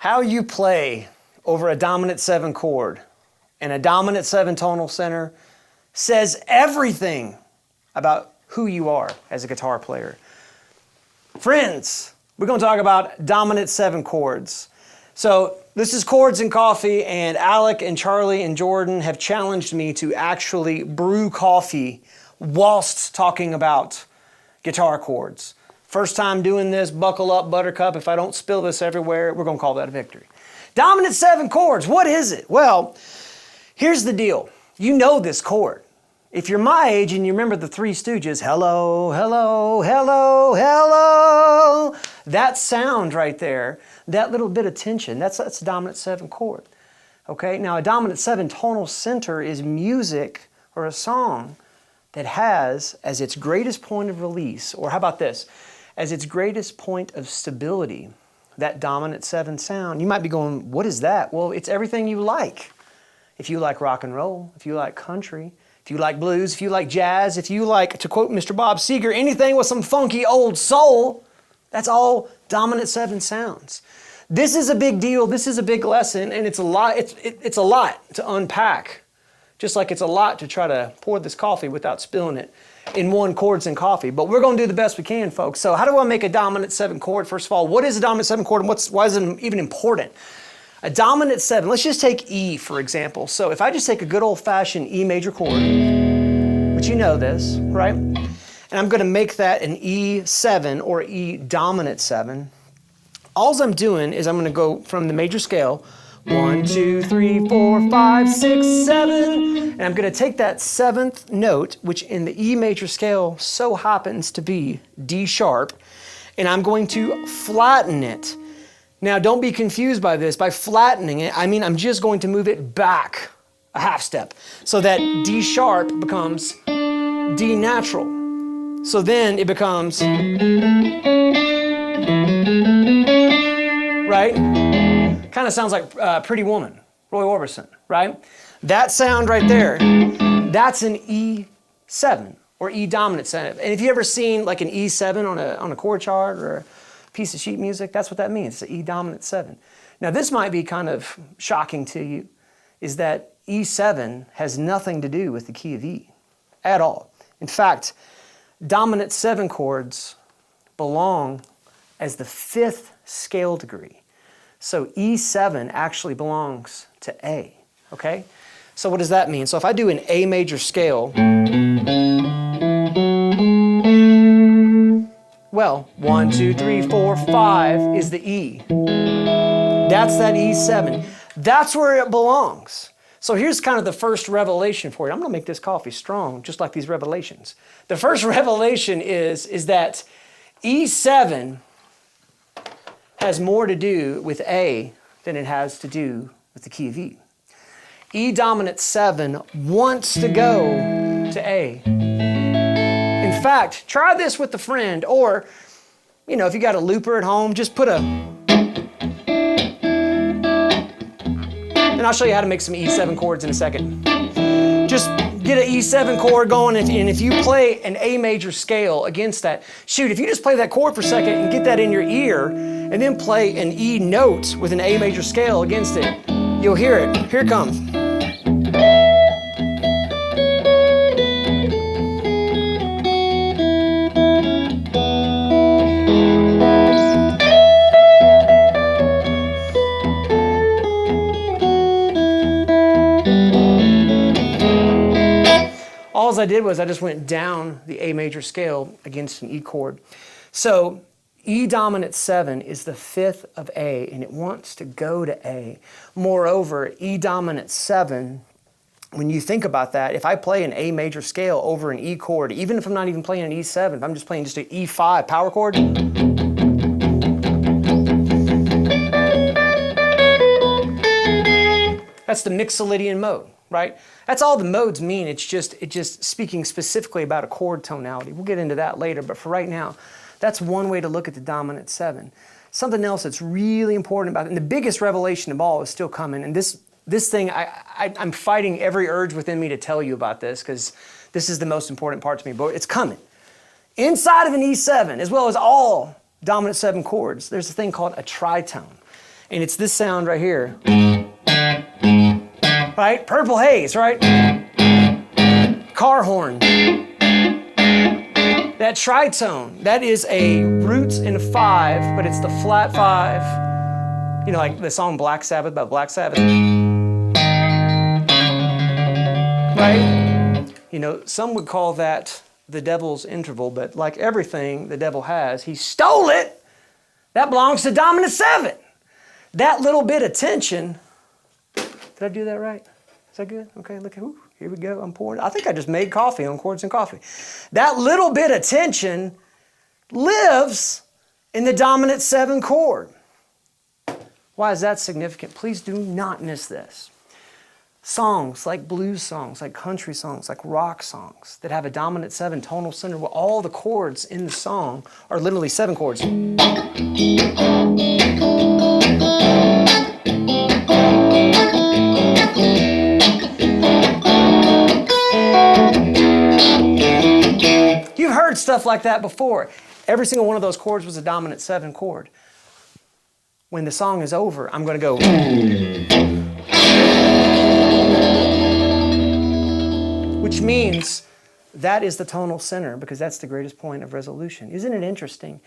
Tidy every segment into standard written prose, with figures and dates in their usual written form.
How you play over a dominant 7 chord and a dominant 7 tonal center says everything about who you are as a guitar player. Friends, we're going to talk about dominant 7 chords. So this is Chords and Coffee, and Alec and Charlie and Jordan have challenged me to actually brew coffee whilst talking about guitar chords. First time doing this, buckle up, buttercup. If I don't spill this everywhere, we're going to call that a victory. Dominant 7 chords, what is it? Well, here's the deal. You know this chord. If you're my age and you remember the Three Stooges, hello, hello, hello, hello, that sound right there, that little bit of tension, that's a dominant 7 chord. Okay, now a dominant 7 tonal center is music or a song that has as its greatest point of release, or how about this, as its greatest point of stability, that dominant 7 sound. You might be going, what is that? Well, it's everything you like. If you like rock and roll, if you like country, if you like blues, if you like jazz, if you like, to quote Mr. Bob Seger, anything with some funky old soul, that's all dominant 7 sounds. This is a big deal, this is a big lesson, and it's a lot, it's a lot to unpack. Just like it's a lot to try to pour this coffee without spilling it in one Chords and Coffee. But we're going to do the best we can, folks. So how do I make a dominant 7 chord? First of all, what is a dominant 7 chord, and why is it even important? A dominant 7, let's just take E, for example. So if I just take a good old-fashioned E major chord, which you know this, right? And I'm going to make that an E7 or E dominant 7. All I'm doing is I'm going to go from the major scale, 1, 2, 3, 4, 5, 6, 7, and I'm going to take that 7th note, which in the E major scale so happens to be D sharp, and I'm going to flatten it. Now, don't be confused by this. By flattening it, I mean I'm just going to move it back a half step so that D sharp becomes D natural. So then it becomes, right? Kind of sounds like Pretty Woman, Roy Orbison, right? That sound right there, that's an E7 or E dominant 7. And if you ever seen like an E7 on a chord chart or a piece of sheet music, that's what that means. It's an E dominant 7. Now this might be kind of shocking to you, is that E7 has nothing to do with the key of E at all. In fact, dominant 7 chords belong as the 5th scale degree. So E7 actually belongs to A, okay? So what does that mean? So if I do an A major scale, well, 1, 2, 3, 4, 5 is the E. That's that E7. That's where it belongs. So here's kind of the first revelation for you. I'm going to make this coffee strong, just like these revelations. The first revelation is that E7 has more to do with A than it has to do with the key of E. E dominant 7 wants to go to A. In fact, try this with a friend, or, you know, if you got a looper at home, just put a, and I'll show you how to make some E7 chords in a second. Just get an E7 chord going, and if you play an A major scale against that, shoot, if you just play that chord for a second and get that in your ear, and then play an E note with an A major scale against it, you'll hear it. Here it comes. All I did was I just went down the A major scale against an E chord. So E dominant 7 is the 5th of A, and it wants to go to A. Moreover, E dominant 7, when you think about that, if I play an A major scale over an E chord, even if I'm not even playing an E7, if I'm just playing just an E5 power chord, that's the Mixolydian mode, right? That's all the modes mean. It's just speaking specifically about a chord tonality. We'll get into that later, but for right now, that's one way to look at the dominant 7. Something else that's really important about it, and the biggest revelation of all is still coming, and this thing, I'm fighting every urge within me to tell you about this, because this is the most important part to me, but it's coming. Inside of an E7, as well as all dominant 7 chords, there's a thing called a tritone. And it's this sound right here. Right? Purple haze, right? Car horn. That tritone, that is a roots in 5, but it's the flat 5. You know, like the song Black Sabbath by Black Sabbath. Right? You know, some would call that the devil's interval, but like everything the devil has, he stole it. That belongs to dominant 7. That little bit of tension, did I do that right? Is that good? Okay, look, ooh, here we go, I'm pouring. I think I just made coffee on Chords and Coffee. That little bit of tension lives in the dominant 7 chord. Why is that significant? Please do not miss this. Songs like blues songs, like country songs, like rock songs that have a dominant 7 tonal center where all the chords in the song are literally 7 chords. You've heard stuff like that before. Every single one of those chords was a dominant 7 chord. When the song is over, I'm going to go. Which means that is the tonal center, because that's the greatest point of resolution. Isn't it interesting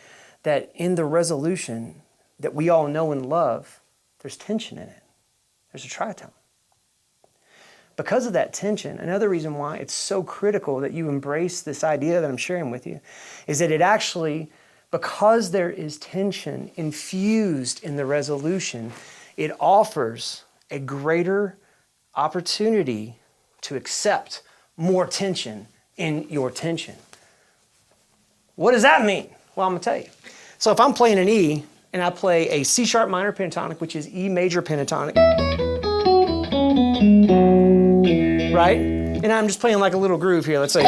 that in the resolution that we all know and love, there's tension in it. There's a tritone. Because of that tension, another reason why it's so critical that you embrace this idea that I'm sharing with you is that it actually, because there is tension infused in the resolution, it offers a greater opportunity to accept more tension in your tension. What does that mean? Well, I'm going to tell you. So if I'm playing an E and I play a C sharp minor pentatonic, which is E major pentatonic, right? And I'm just playing like a little groove here. Let's say.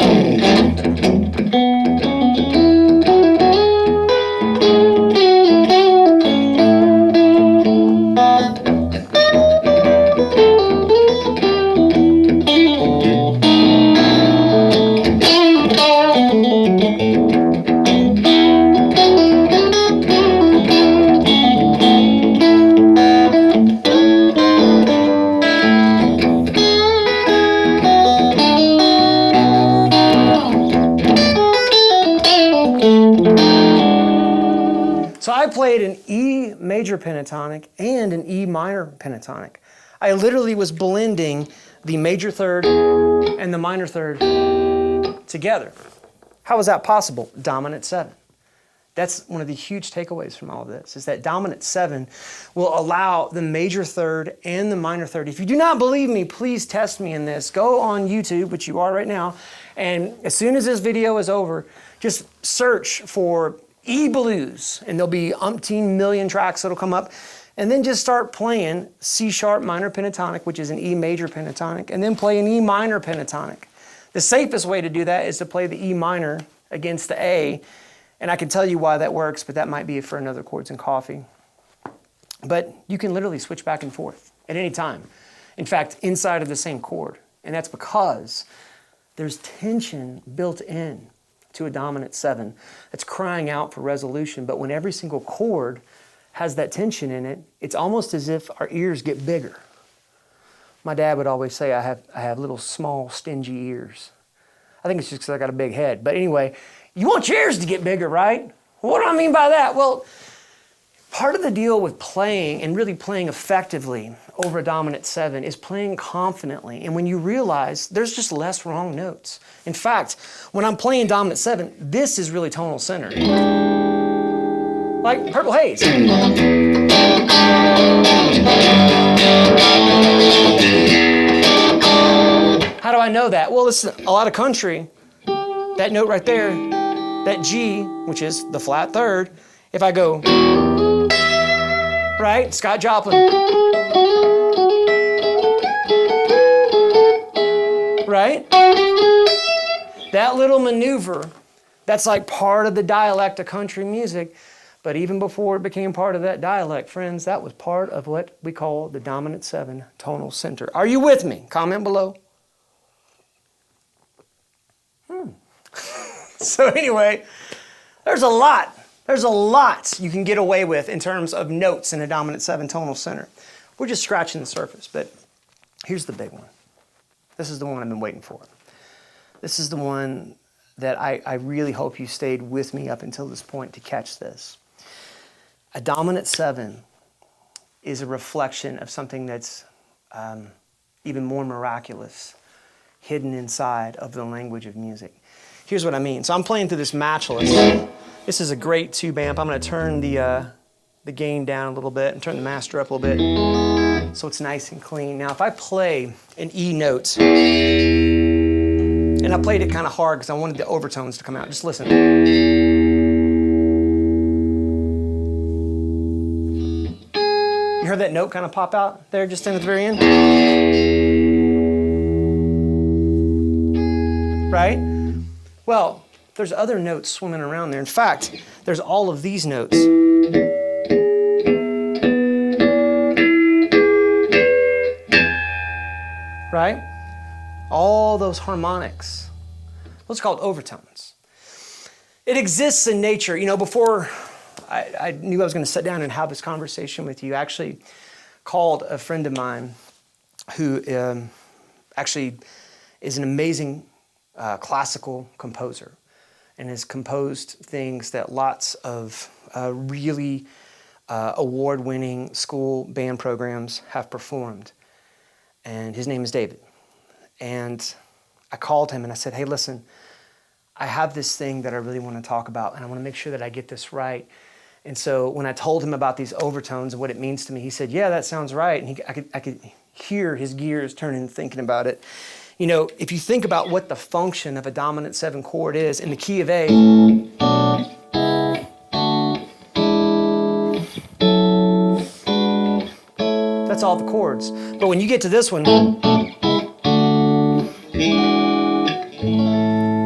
So I played an E major pentatonic and an E minor pentatonic. I literally was blending the major third and the minor third together. How is that possible? Dominant 7. That's one of the huge takeaways from all of this, is that dominant 7 will allow the major third and the minor third. If you do not believe me, please test me in this. Go on YouTube, which you are right now, and as soon as this video is over, just search for E blues, and there'll be umpteen million tracks that'll come up, and then just start playing C sharp minor pentatonic, which is an E major pentatonic, and then play an E minor pentatonic. The safest way to do that is to play the E minor against the A, and I can tell you why that works, but that might be for another Chords and Coffee. But you can literally switch back and forth at any time. In fact, inside of the same chord, and that's because there's tension built in to a dominant 7 that's crying out for resolution. But when every single chord has that tension in it, it's almost as if our ears get bigger. My dad would always say I have little small stingy ears. I think it's just because I got a big head. But anyway, you want your ears to get bigger, right? What do I mean by that? Well, part of the deal with playing and really playing effectively over a dominant 7 is playing confidently. And when you realize there's just less wrong notes. In fact, when I'm playing dominant 7, this is really tonal center. Like Purple Haze. How do I know that? Well, listen, a lot of country, that note right there, that G, which is the flat third, if I go, right, Scott Joplin, right? That little maneuver, that's like part of the dialect of country music. But even before it became part of that dialect, friends, that was part of what we call the dominant 7 tonal center. Are you with me? Comment below. So anyway, there's a lot There's a lot you can get away with in terms of notes in a dominant 7 tonal center. We're just scratching the surface, but here's the big one. This is the one I've been waiting for. This is the one that I really hope you stayed with me up until this point to catch this. A dominant 7 is a reflection of something that's even more miraculous, hidden inside of the language of music. Here's what I mean. So I'm playing through this matchless. This is a great tube amp. I'm going to turn the gain down a little bit and turn the master up a little bit so it's nice and clean. Now if I play an E note, and I played it kind of hard because I wanted the overtones to come out. Just listen. You heard that note kind of pop out there just in at the very end? Right? Well, there's other notes swimming around there. In fact, there's all of these notes. Right? All those harmonics. Those are called overtones. It exists in nature. You know, before I knew I was going to sit down and have this conversation with you, I actually called a friend of mine who actually is an amazing classical composer and has composed things that lots of really award-winning school band programs have performed. And his name is David. And I called him and I said, hey, listen, I have this thing that I really want to talk about and I want to make sure that I get this right. And so when I told him about these overtones and what it means to me, he said, yeah, that sounds right. And I could hear his gears turning thinking about it. You know, if you think about what the function of a dominant 7 chord is in the key of A, that's all the chords. But when you get to this one,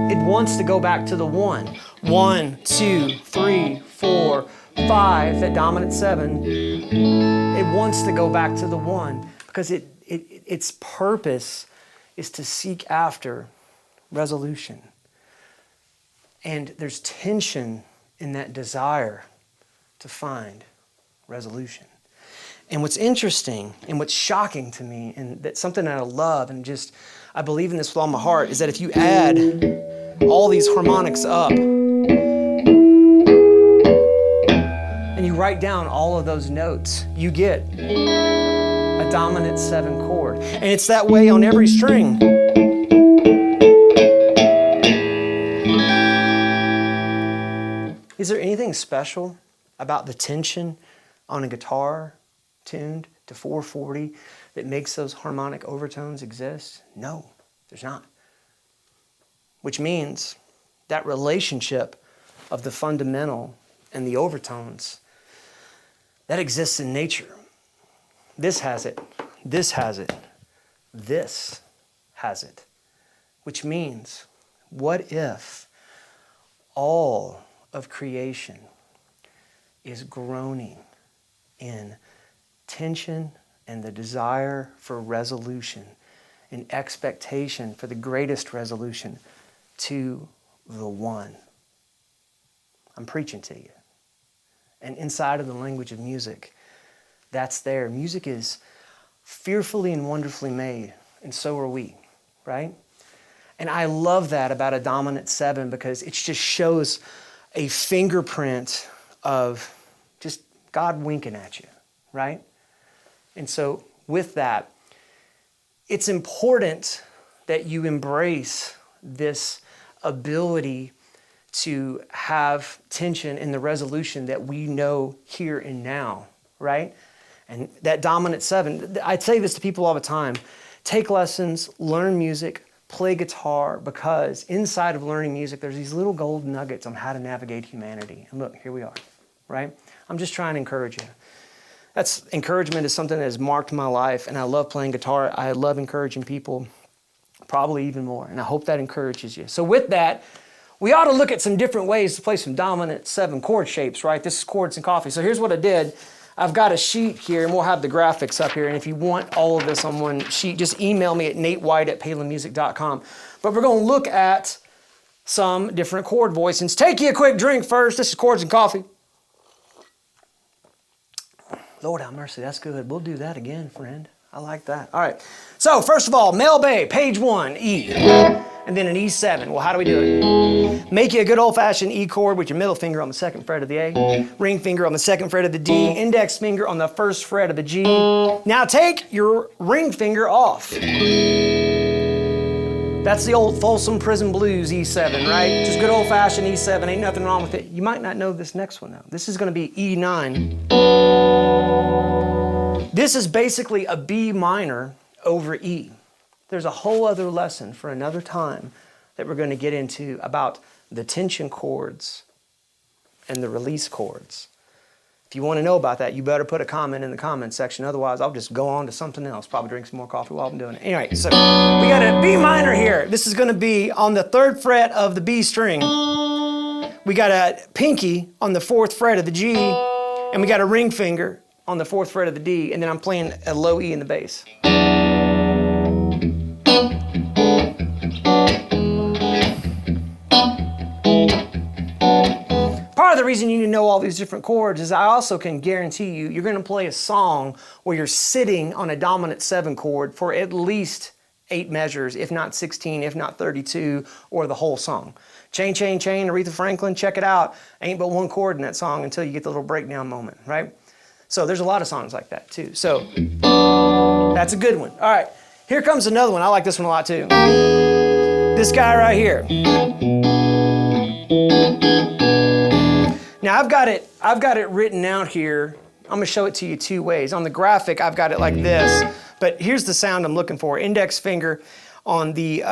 it wants to go back to the 1. 1, 2, 3, 4, 5, that dominant 7. It wants to go back to the 1 because its purpose is to seek after resolution. And there's tension in that desire to find resolution. And what's interesting and what's shocking to me, and that's something that I love and just, I believe in this with all my heart, is that if you add all these harmonics up and you write down all of those notes, you get a dominant 7 chord. And it's that way on every string. Is there anything special about the tension on a guitar tuned to 440 that makes those harmonic overtones exist? No, there's not. Which means that relationship of the fundamental and the overtones, that exists in nature. This has it, this has it, this has it. Which means, what if all of creation is groaning in tension and the desire for resolution, and expectation for the greatest resolution to the 1. I'm preaching to you. And inside of the language of music, that's there. Music is fearfully and wonderfully made, and so are we, right? And I love that about a dominant 7 because it just shows a fingerprint of just God winking at you, right? And so with that, it's important that you embrace this ability to have tension in the resolution that we know here and now, right? And that dominant 7, I say this to people all the time, take lessons, learn music, play guitar, because inside of learning music, there's these little gold nuggets on how to navigate humanity. And look, here we are, right? I'm just trying to encourage you. Encouragement is something that has marked my life, and I love playing guitar. I love encouraging people, probably even more, and I hope that encourages you. So with that, we ought to look at some different ways to play some dominant 7 chord shapes, right? This is Chords and Coffee. So here's what I did. I've got a sheet here, and we'll have the graphics up here, and if you want all of this on one sheet, just email me at natewhite@palenmusic.com. But we're going to look at some different chord voicings. Take you a quick drink first. This is Chords and Coffee. Lord have mercy, that's good. We'll do that again, friend. I like that. All right. So first of all, Mel Bay, page 1, E. And then an E7. Well, how do we do it? Make you a good old-fashioned E chord with your middle finger on the 2nd fret of the A, ring finger on the 2nd fret of the D, index finger on the 1st fret of the G. Now take your ring finger off. That's the old Folsom Prison Blues E7, right? Just good old-fashioned E7. Ain't nothing wrong with it. You might not know this next one, though. This is going to be E9. This is basically a B minor over E. There's a whole other lesson for another time that we're going to get into about the tension chords and the release chords. If you want to know about that, you better put a comment in the comment section. Otherwise, I'll just go on to something else. Probably drink some more coffee while I'm doing it. Anyway, so we got a B minor here. This is going to be on the 3rd fret of the B string. We got a pinky on the 4th fret of the G, and we got a ring finger on the 4th fret of the D, and then I'm playing a low E in the bass. Part of the reason you need to know all these different chords is I also can guarantee you, you're going to play a song where you're sitting on a dominant 7 chord for at least 8 measures, if not 16, if not 32, or the whole song. Chain, Chain, Chain, Aretha Franklin, check it out. Ain't but one chord in that song until you get the little breakdown moment, right? So there's a lot of songs like that too. So that's a good one. All right, here comes another one. I like this one a lot too. This guy right here. Now I've got it written out here. I'm gonna show it to you 2 ways. On the graphic, I've got it like this, but here's the sound I'm looking for. Index finger on the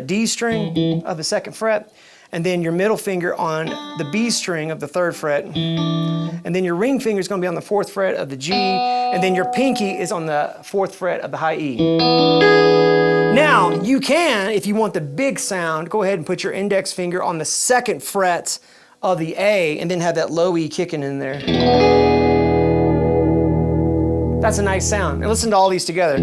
D string of the 2nd fret, and then your middle finger on the B string of the 3rd fret, and then your ring finger is going to be on the 4th fret of the G, and then your pinky is on the 4th fret of the high E. Now, you can, if you want the big sound, go ahead and put your index finger on the 2nd fret of the A, and then have that low E kicking in there. That's a nice sound. And listen to all these together. I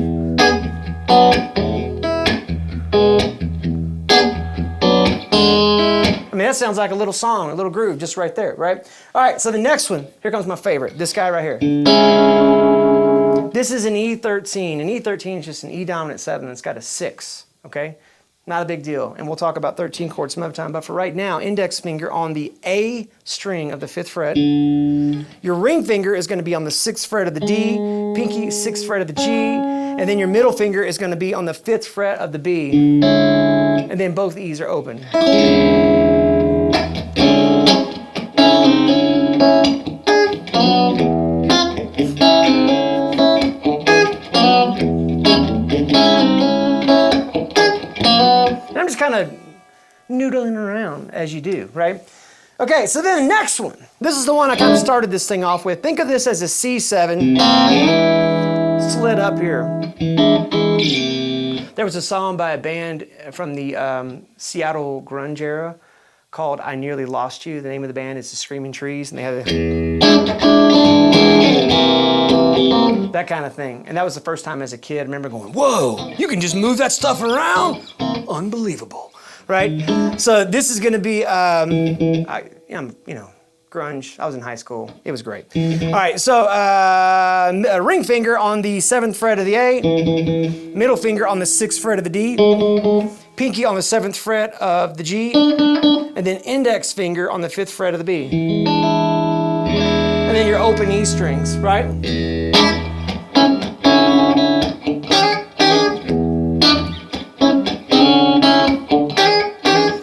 mean, that sounds like a little song, a little groove just right there, right? All right, so the next one, here comes my favorite, this guy right here. This is an E13. An E13 is just an E dominant 7 that's got a 6, okay? Not a big deal, and we'll talk about 13 chords some other time, but for right now, index finger on the A string of the 5th fret. Your ring finger is going to be on the 6th fret of the D, pinky 6th fret of the G, and then your middle finger is going to be on the 5th fret of the B, and then both E's are open. I'm just kind of noodling around as you do, right? Okay, so then the next one. This is the one I kind of started this thing off with. Think of this as a C7 slid up here. There was a song by a band from the Seattle grunge era called I Nearly Lost You. The name of the band is the Screaming Trees, and they had that kind of thing. And that was the first time as a kid I remember going, whoa, you can just move that stuff around? Unbelievable, right? So this is going to be, grunge. I was in high school. It was great. All right, so a ring finger on the 7th fret of the A, middle finger on the 6th fret of the D, pinky on the 7th fret of the G, and then index finger on the 5th fret of the B. And then your open E strings, right?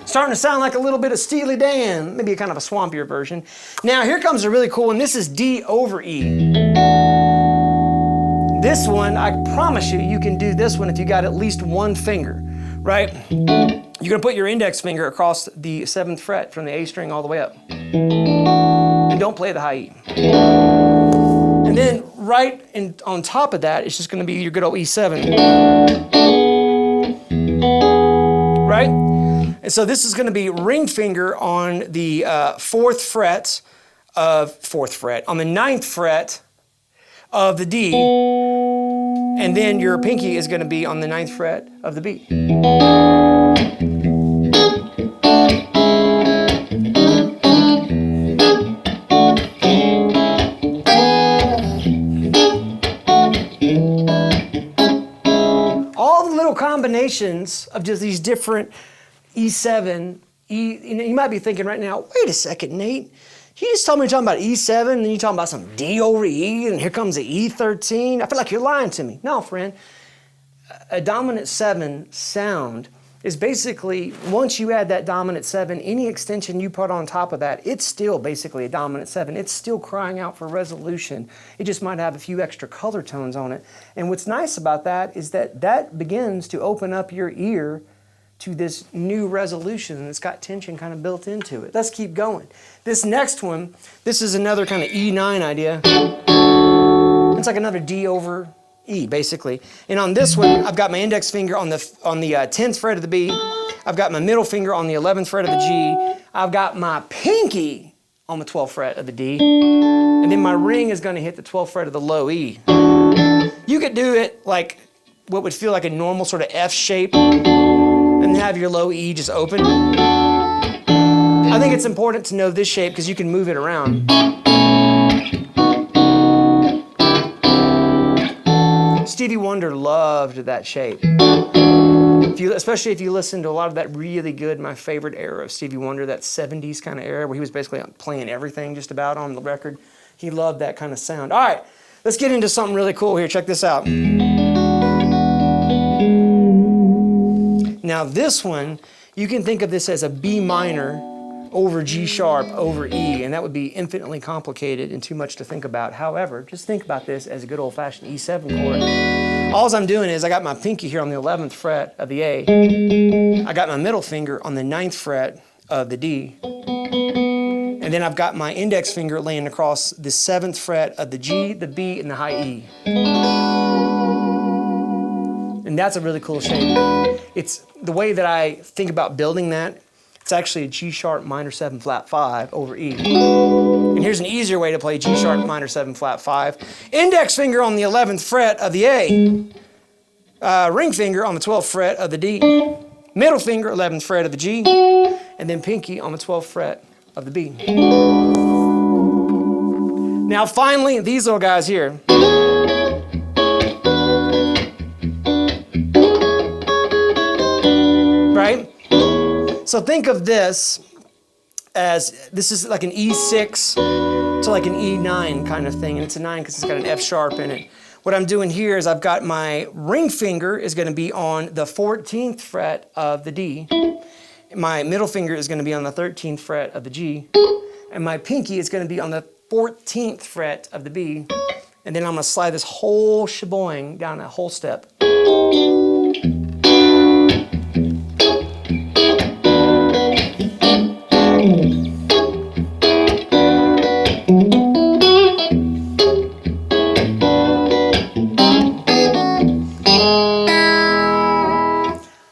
Starting to sound like a little bit of Steely Dan, maybe a kind of a swampier version. Now here comes a really cool one. This is D over E. This one, I promise you, you can do this one if you got at least one finger, right? You're gonna put your index finger across the 7th fret from the A string all the way up. And don't play the high E. And then right on top of that, it's just gonna be your good old E7. Right? And so this is going to be ring finger on the 4th fret of 4th fret, on the 9th fret of the D, and then your pinky is going to be on the 9th fret of the B. extensions of just these different E7, you might be thinking right now, wait a second, Nate. You just told me you're talking about E7, and then you're talking about some D over E, and here comes the E13. I feel like you're lying to me. No, friend. A dominant 7 sound is basically, once you add that dominant 7, any extension you put on top of that, it's still basically a dominant 7. It's still crying out for resolution. It just might have a few extra color tones on it. And what's nice about that is that that begins to open up your ear to this new resolution that's got tension kind of built into it. Let's keep going. This next one, this is another kind of E9 idea. It's like another D over E, basically. And on this one, I've got my index finger on the 10th fret of the B. I've got my middle finger on the 11th fret of the G. I've got my pinky on the 12th fret of the D. And then my ring is going to hit the 12th fret of the low E. You could do it like what would feel like a normal sort of F shape and have your low E just open. I think it's important to know this shape because you can move it around. Stevie Wonder loved that shape. Especially if you listen to a lot of that really good, my favorite era of Stevie Wonder, that 70s kind of era where he was basically playing everything just about on the record. He loved that kind of sound. All right, let's get into something really cool here. Check this out. Now this one, you can think of this as a B minor over G sharp over E, and that would be infinitely complicated and too much to think about. However, just think about this as a good old-fashioned E7 chord. All I'm doing is I got my pinky here on the 11th fret of the A. I got my middle finger on the 9th fret of the D. And then I've got my index finger laying across the 7th fret of the G, the B, and the high E. And that's a really cool shape. It's the way that I think about building that. It's actually a G sharp minor 7 flat 5 over E. And here's an easier way to play G sharp minor 7 flat 5. Index finger on the 11th fret of the A. Ring finger on the 12th fret of the D. Middle finger, 11th fret of the G. And then pinky on the 12th fret of the B. Now finally, these little guys here. Right? So think of this as, this is like an E6 to like an E9 kind of thing. And it's a 9 because it's got an F sharp in it. What I'm doing here is I've got my ring finger is going to be on the 14th fret of the D. My middle finger is going to be on the 13th fret of the G. And my pinky is going to be on the 14th fret of the B. And then I'm going to slide this whole sheboing down a whole step.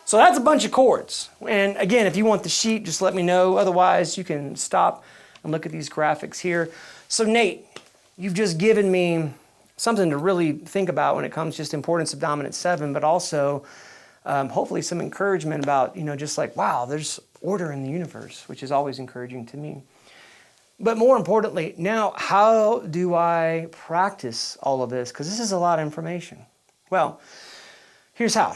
So that's a bunch of chords. And again, if you want the sheet, just let me know. Otherwise, you can stop and look at these graphics here. So Nate, you've just given me something to really think about when it comes to just importance of dominant 7, but also hopefully some encouragement about, just like, wow, there's order in the universe, which is always encouraging to me. But more importantly, now how do I practice all of this? Because this is a lot of information. Well, here's how.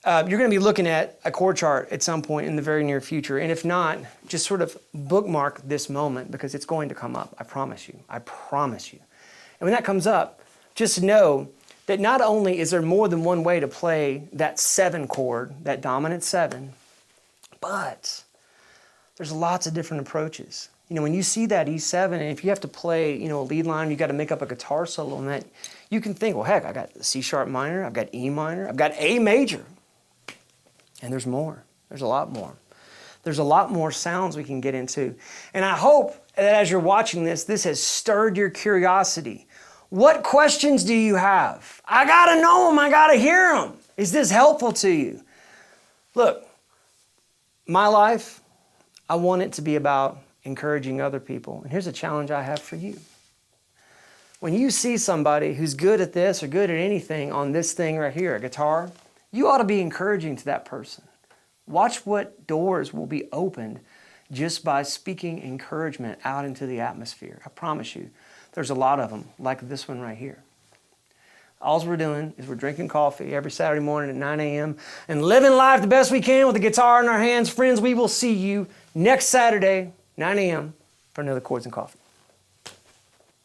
You're going to be looking at a chord chart at some point in the very near future. And if not, just sort of bookmark this moment because it's going to come up. I promise you. I promise you. And when that comes up, just know that not only is there more than one way to play that 7 chord, that dominant 7, but there's lots of different approaches. When you see that E7, and if you have to play, a lead line, you got to make up a guitar solo on that, you can think, well, heck, I got C sharp minor, I've got E minor, I've got A major. And there's more. There's a lot more. There's a lot more sounds we can get into. And I hope that as you're watching this, this has stirred your curiosity. What questions do you have? I gotta know them. I gotta hear them. Is this helpful to you? Look, my life, I want it to be about encouraging other people. And here's a challenge I have for you. When you see somebody who's good at this or good at anything on this thing right here, a guitar, you ought to be encouraging to that person. Watch what doors will be opened just by speaking encouragement out into the atmosphere. I promise you, there's a lot of them, like this one right here. All we're doing is we're drinking coffee every Saturday morning at 9 a.m. and living life the best we can with a guitar in our hands. Friends, we will see you next Saturday, 9 a.m. for another Chords and Coffee.